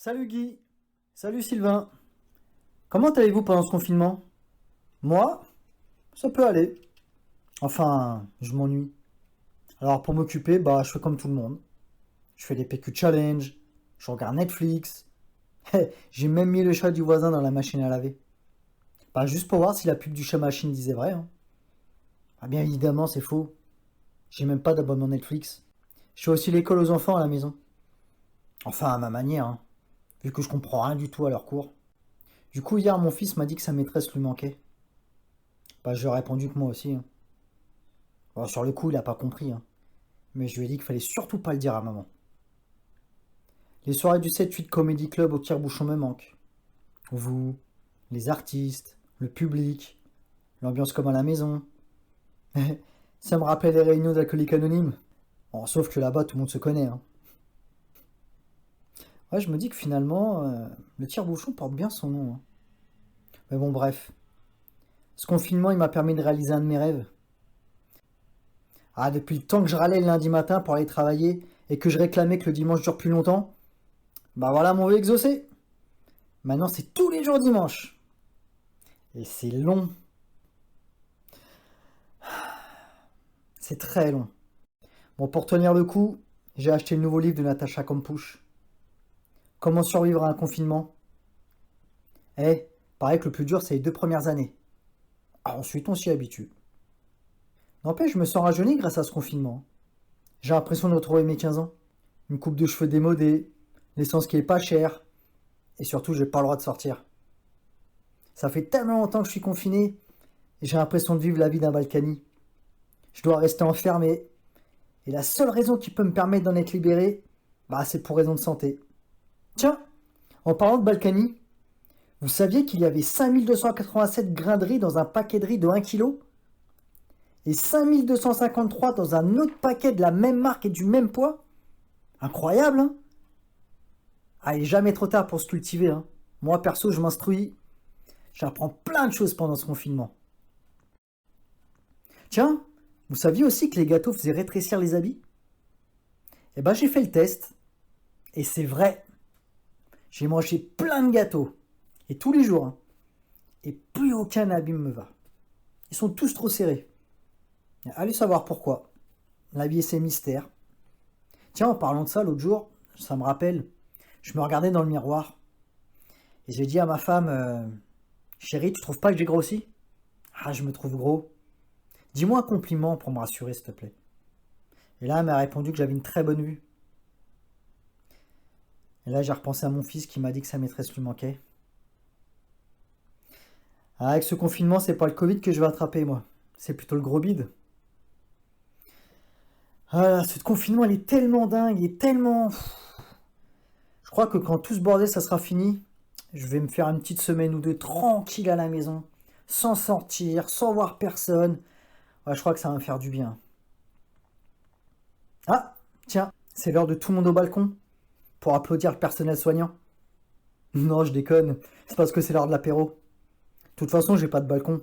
Salut Guy, salut Sylvain. Comment allez-vous pendant ce confinement? Moi, ça peut aller. Enfin, je m'ennuie. Alors pour m'occuper, je fais comme tout le monde. Je fais des PQ challenge, je regarde Netflix. J'ai même mis le chat du voisin dans la machine à laver. Juste pour voir si la pub du chat machine disait vrai, hein. Bien évidemment, c'est faux. J'ai même pas d'abonnement Netflix. Je fais aussi l'école aux enfants à la maison. Enfin, à ma manière, hein, vu que je comprends rien du tout à leur cours. Du coup, hier, mon fils m'a dit que sa maîtresse lui manquait. Je lui ai répondu que moi aussi, hein. Bon, sur le coup, il a pas compris, hein. Mais je lui ai dit qu'il fallait surtout pas le dire à maman. Les soirées du 7-8 Comedy Club au tire-bouchon me manquent. Vous, les artistes, le public, l'ambiance comme à la maison. Ça me rappelle les réunions d'alcooliques anonymes. Bon, sauf que là-bas, tout le monde se connaît, hein. Ouais, je me dis que finalement, le tire-bouchon porte bien son nom, hein. Mais bon, bref. Ce confinement, il m'a permis de réaliser un de mes rêves. Depuis le temps que je râlais le lundi matin pour aller travailler et que je réclamais que le dimanche dure plus longtemps, voilà mon vœu exaucé. Maintenant, c'est tous les jours dimanche. Et c'est long. C'est très long. Bon, pour tenir le coup, j'ai acheté le nouveau livre de Natacha Kampusch. Comment survivre à un confinement? Paraît que le plus dur, c'est les 2 premières années. Ensuite, on s'y habitue. N'empêche, je me sens rajeuni grâce à ce confinement. J'ai l'impression de retrouver mes 15 ans. Une coupe de cheveux démodée, l'essence qui est pas chère, et surtout, j'ai pas le droit de sortir. Ça fait tellement longtemps que je suis confiné, et j'ai l'impression de vivre la vie d'un Balkany. Je dois rester enfermé, et la seule raison qui peut me permettre d'en être libéré, c'est pour raison de santé. Tiens, en parlant de Balkany, vous saviez qu'il y avait 5287 grains de riz dans un paquet de riz de 1 kg et 5253 dans un autre paquet de la même marque et du même poids? Incroyable, hein? Il est jamais trop tard pour se cultiver, hein. Moi, perso, je m'instruis. J'apprends plein de choses pendant ce confinement. Tiens, vous saviez aussi que les gâteaux faisaient rétrécir les habits? J'ai fait le test. Et c'est vrai. J'ai mangé plein de gâteaux. Et tous les jours, hein. Et plus aucun habit me va. Ils sont tous trop serrés. Allez savoir pourquoi. La vie et ses mystères. Tiens, en parlant de ça, l'autre jour, ça me rappelle, je me regardais dans le miroir. Et j'ai dit à ma femme, chérie, tu trouves pas que j'ai grossi? Je me trouve gros. Dis-moi un compliment pour me rassurer, s'il te plaît. Et là, elle m'a répondu que j'avais une très bonne vue. Et là, j'ai repensé à mon fils qui m'a dit que sa maîtresse lui manquait. Avec ce confinement, c'est pas le Covid que je vais attraper, moi. C'est plutôt le gros bide. Ce confinement, il est tellement dingue, il est tellement... Je crois que quand tout ce bordel, ça sera fini, je vais me faire une petite semaine ou deux tranquille à la maison, sans sortir, sans voir personne. Je crois que ça va me faire du bien. Tiens, c'est l'heure de tout le monde au balcon pour applaudir le personnel soignant. Non, je déconne, c'est parce que c'est l'heure de l'apéro. De toute façon, j'ai pas de balcon,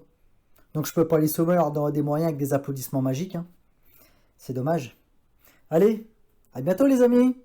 donc je peux pas les sauver leur donner des moyens avec des applaudissements magiques, hein. C'est dommage. Allez, à bientôt les amis!